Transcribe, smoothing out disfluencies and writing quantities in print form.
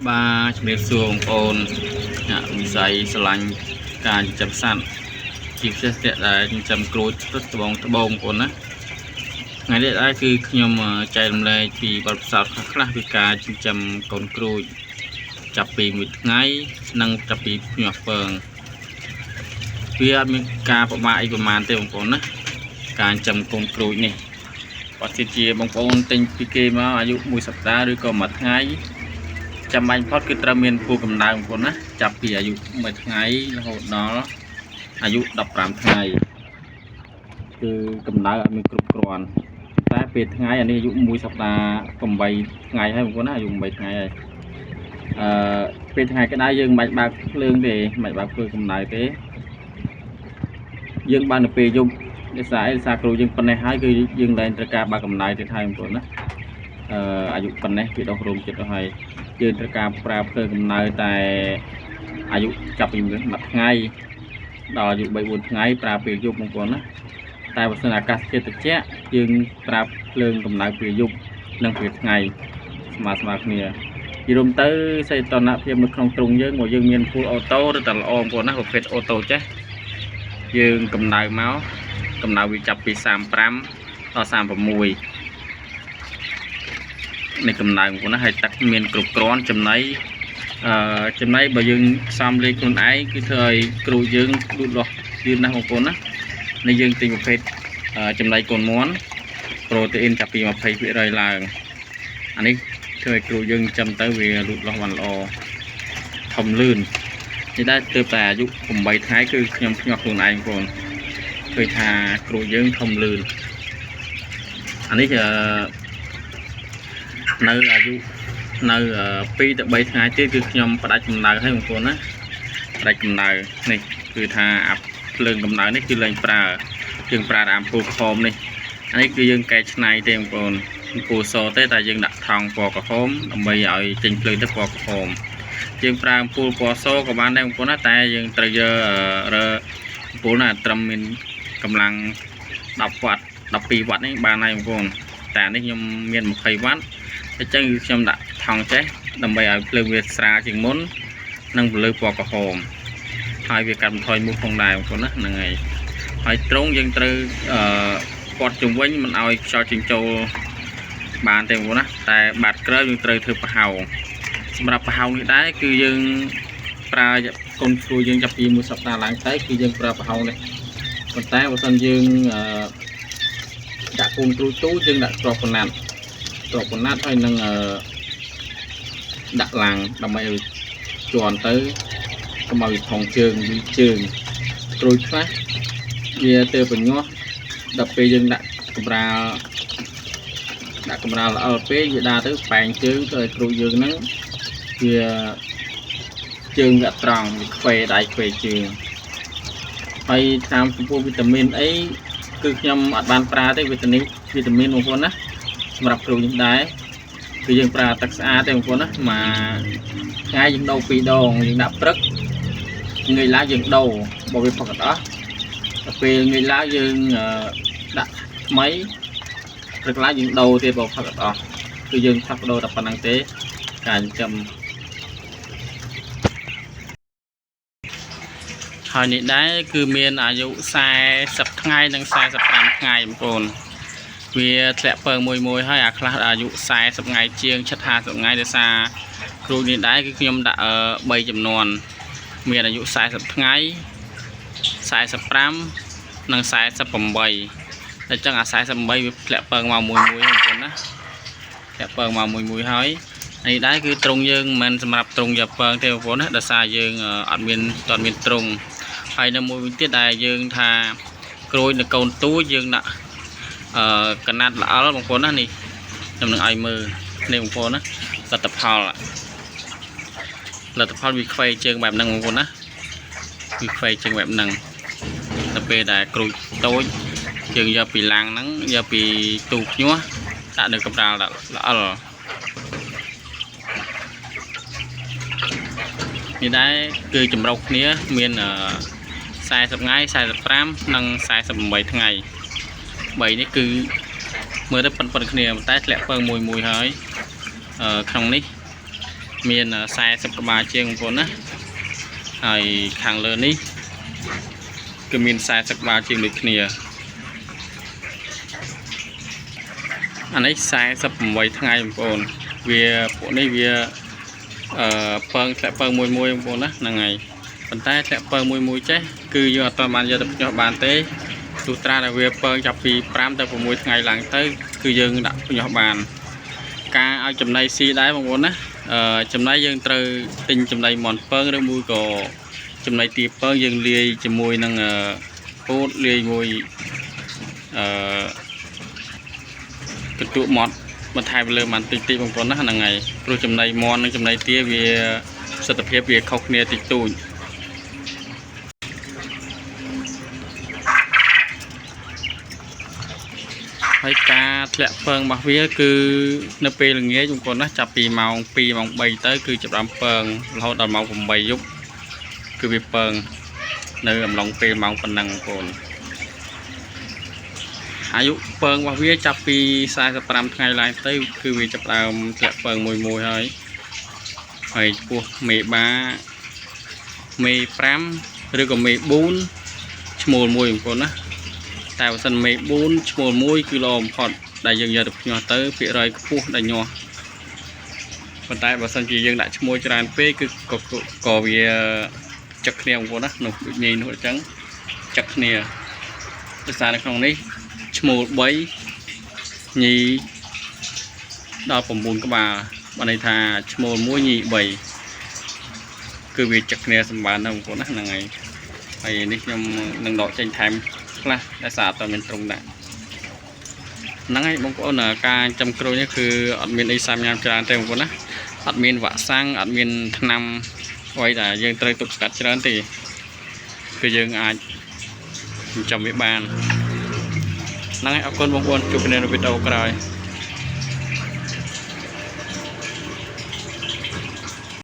baជំរាបសួរបងប្អូនវិស័យស្រឡាញ់ការចិញ្ចឹមសត្វជាពិសេសដែលចិញ្ចឹមក្រូចត្បូងបងប្អូនណាថ្ងៃនេះដែរគឺខ្ញុំចែករំលែកពីបទពិសោធន៍ខ្លះពីការចិញ្ចឹមកូនក្រូចចាប់ពីមួយថ្ងៃនិងចាប់ពីញាស់ពងវាអត់មានការពិបាកអីប្រហែលទេបងប្អូនណាការចិញ្ចឹមកូនក្រូចនេះបើសិនជាបងប្អូនទិញពីគេមកអាយុ1សប្តាហ៍ឬក៏មួយថ្ងៃចាំបាញ់ផុតគឺត្រូវមានពូកម្ដៅបងប្អូនណាចាប់ពីអាយុ1ថ្ងៃរហូតដល់អាយុ15ថ្ងៃគឺកម្ដៅអត់មានគ្រប់គ្រាន់តែពេលថ្ងៃអានេះអាយុ1សប្តាហ៍8ថ្ងៃហើយបងប្អូនណាអាយុ8ថ្ងៃហើយពេលថ្ងៃក្តៅយើងមិនបាច់បើកភ្លើងទេមិនបាច់បើកភ្លើងកម្ដៅទេយើងបានទៅពេលយប់ដោយសារគ្រូយើងប៉ុណ្ណេះហើយគឺយើងលែងត្រូវការបើកកម្ដៅទៀតហើយបងប្អូនណាអាយុប៉ុណ្ណេះវាដុះរោមចិត្តទៅហើយយើងត្រូវការប្រើភ្លើងកម្ដៅតែអាយុចាប់ពីមួយថ្ងៃដល់អាយុ3-4ថ្ងៃប្រើពេលយប់បងប្អូនណាតែបើសិនអាកាសធាតុត្រជាក់យើងប្រើភ្លើងកម្ដៅពេលយប់និងពេលថ្ងៃស្មើគ្នានិយាយទៅសីតុណ្ហភាពនៅក្នុងទ្រុងយើងមកយើងមានពូលអូតូឬតែល្អបងប្អូនណាប្រភេទអូតូចេះយើងកម្ដៅមកកម្ដៅវាចាប់ពី35ដល់36នៃកម្ដៅបងប្អូនណាហើយទឹកមានគ្រប់គ្រាន់ចំណីបើយើងផ្សំលេខខ្លួនឯងគឺធ្វើឲ្យគ្រូយើងលូតលាស់យឺតណាស់បងប្អូនណានេះយើងទិញប្រភេទចំណីកូនមាន់ប្រូតេអ៊ីនចាប់ពី20%ឡើងអានេះធ្វើឲ្យគ្រូយើងចាំទៅវាលូតលាស់បានល្អធំលឿននេះដែរទើបតែអាយុ8ថ្ងៃគឺខ្ញុំភ្ញាក់ខ្លួនឯងបងប្អូនឃើញថាគ្រូយើងធំលឿនអានេះនៅអាយុនៅ2ទៅ3ថ្ងៃទៀតគឺខ្ញុំផ្ដាច់កម្ដៅឲ្យបងប្អូនណាផ្ដាច់កម្ដៅនេះគឺថាអាភ្លើងកម្ដៅនេះគឺលែងប្រើយើងប្រើអាំពូលក្រហមនេះអានេះគឺយើងកែច្នៃទេបងប្អូនអាំពូលសទេតែយើងដាក់ថង់ពណ៌ក្រហមដើម្បីឲ្យចេញភ្លើងទៅពណ៌ក្រហមយើងប្រើអាំពូលពណ៌សក៏បានដែរបងប្អូនណាតែយើងត្រូវយករើអាំពូលណាត្រឹមមានកម្លាំង10វ៉ាត់12វ៉ាត់នេះបានហើយបងប្អូនតែនេះខ្ញុំមាន20វ៉ាត់អញ្ចឹងខ្ញុំដាក់ថង់ចេះដើម្បីឲ្យភ្លើងវាស្រាលជាងមុននិងពន្លឺពណ៌ក្រហមហើយវាកាត់បន្ថយមូសផងដែរបងប្អូនណាហ្នឹងហើយត្រង់យើងត្រូវពាត់ជុំវិញមិនឲ្យខ្យល់ចេញចូលបានទេបងប្អូនណាតែបាតក្រោយយើងត្រូវធ្វើប្រហោងសម្រាប់ប្រហោងនេះដែរគឺយើងប្រើកូនគ្រូយើងចាប់ពី1សប្តាហ៍ឡើងទៅគឺយើងប្រើប្រហោងនេះប៉ុន្តែបើសិនយើងដាក់កូនគ្រូទូយើងដាក់គ្រាប់កណាត់ហើយនឹងដាក់ឡាំងដើម្បីឲ្យជាន់ទៅកុំឲ្យវាថងជើងគ្រូចខ្លះវាទៅបញ្ញាស់ដល់ពេលយើងដាក់កម្រាលល្អពេកវាដើរទៅបែងជើងទៅឲ្យគ្រូយើងហ្នឹងវាជើងវាត្រង់វាខ្វេដៃខ្វេជើងហើយតាមចំពោះវីតាមីនអីគឺខ្ញុំអត់បានប្រើទេវីតាមីនបងប្អូនណាសម្រាប់គ្រូយើងដែរគឺយើងប្រើទឹកស្អាតទេបងប្អូនណាមួយថ្ងៃយើងដូរ2ដងយើងដាក់ព្រឹកថ្ងៃឡើងយើងដូរបើវាផឹកអត់អស់ដល់ពេលថ្ងៃឡើងយើងដាក់ថ្មីព្រឹកឡើងយើងដូរទៀតបើផឹកអត់អស់គឺយើងផ្លាស់ប្ដូរតែប៉ុណ្្នឹងទេការចិញ្ចឹមហើយនេះដែរគឺមានអាយុ40ថ្ងៃនិង45ថ្ងៃបងប្អូនវាធ្លាក់ពងមួយហើយអាខ្លះអាយុ40ថ្ងៃជាង50ថ្ងៃដោយសារគ្រូនេះដែរគឺខ្ញុំដាក់3ចំនួនមានអាយុ40ថ្ងៃ45និង48តែចឹងអា48វាធ្លាក់ពងមកមួយបងប្អូនណាធ្លាក់ពងមកមួយហើយនេះដែរគឺត្រង់យើងមិនសម្រាប់ត្រង់យកពងទេបងប្អូនណាដោយសារយើងអត់មានត្រង់ហើយនៅមួយវិញទៀតដែលយើងថាក្រូចនៅកូនទូយើងដាក់កណាត់ល្អបងប្អូនណានេះខ្ញុំនឹងឲ្យមើលនេះបងប្អូនណាលទ្ធផលវាខ្វែជើងបែបហ្នឹងបងប្អូនណាវាខ្វែជើងបែបហ្នឹងដល់ពេលដែលក្រូចតូចយើងយកពីឡាំងហ្នឹងយកពីទូភ្ញាស់ដាក់នៅកម្រាលល្អនេះដែរគឺចម្រុះគ្នាមាន40ថ្ងៃ45និង48ថ្ងៃ3នេះគឺមើលទៅប៉ុនគ្នាតែធ្លាក់ពងមួយហើយក្នុងនេះ មាន40ក្បាលជាងបងប្អូនណាហើយខាងលើនេះគឺមាន40ក្បាលជាងដូចគ្នាអានេះ48ថ្ងៃបងប្អូនវាពួកនេះវាពងធ្លាក់ពងមួយបងប្អូនណាហ្នឹងហើយប៉ុន្តែធ្លាក់ពងមួយចេះគឺយើងអត់បានយកទៅភ្ញាស់បានទេទោះត្រាតែវាពងចាប់ពី5ទៅ6ថ្ងៃឡើងទៅគឺយើងដាក់ភ្ញាស់បានការឲ្យចំណីស៊ីដែរបងប្អូនណាចំណីយើងត្រូវទិញចំណីមន់ពងឬមួយក៏ចំណីទាពងយើងលាយជាមួយនឹងពោតលាយមួយកន្ទក់ម៉ត់បន្ថែមលើបានតិចតិចបងប្អូនណាហ្នឹងហើយព្រោះចំណីមន់និងចំណីទាវាសិទ្ធិភាពវាខុសគ្នាតិចតួចហើយការធ្លាក់ពងរបស់វាគឺនៅពេលល្ងាចបងប្អូនណាចាប់ពីម៉ោង2ម៉ោង3ទៅគឺចាប់ដល់ពងរហូតដល់ម៉ោង8យប់គឺវាពងនៅអំឡុងពេលម៉ោងប៉ុណ្ណឹងបងប្អូនអាយុពងរបស់វាចាប់ពី45ថ្ងៃឡើងទៅគឺវាចាប់ដើមធ្លាក់ពងមួយហើយចំពោះមេបាមេ5ឬក៏មេ4ឈ្មោលមួយបងប្អូនណាតែបើសិនមេ4ឈ្មោលមួយគឺល្អបំផុតដែលយើងយកទៅភ្ញាស់ទៅភាគរយខ្ពស់ដែលញាស់ប៉ុន្តែបើសិនជាយើងដាក់ឈ្មោះច្រើនពេកគឺក៏វាចឹកគ្នាបងប្អូនណានោះដូចនេះនោះអញ្ចឹងចឹកគ្នាដោយសារនៅក្នុងនេះឈ្មោល3ញីដល់9ក្បាលបានន័យថាឈ្មោល1ញី3គឺវាចឹកគ្នាសម្បានណាបងប្អូនណាហ្នឹងហើយនេះខ្ញុំនឹងដកចេញថែមខ្លះដែលសារអត់មានត្រង់ដាក់ហ្នឹងហើយបងប្អូនការចាំក្រូចនេះគឺអត់មានអីសាមញ៉ាំច្រើនទេបងប្អូនណាអត់មានវ៉ាក់សាំងអត់មានថ្នាំអ្វីដែលយើងត្រូវទប់ស្កាត់ច្រើនទេគឺយើងអាចចិញ្ចឹមវាបានហ្នឹងហើយអរគុណបងប្អូនជួបគ្នានៅវីដេអូក្រោយ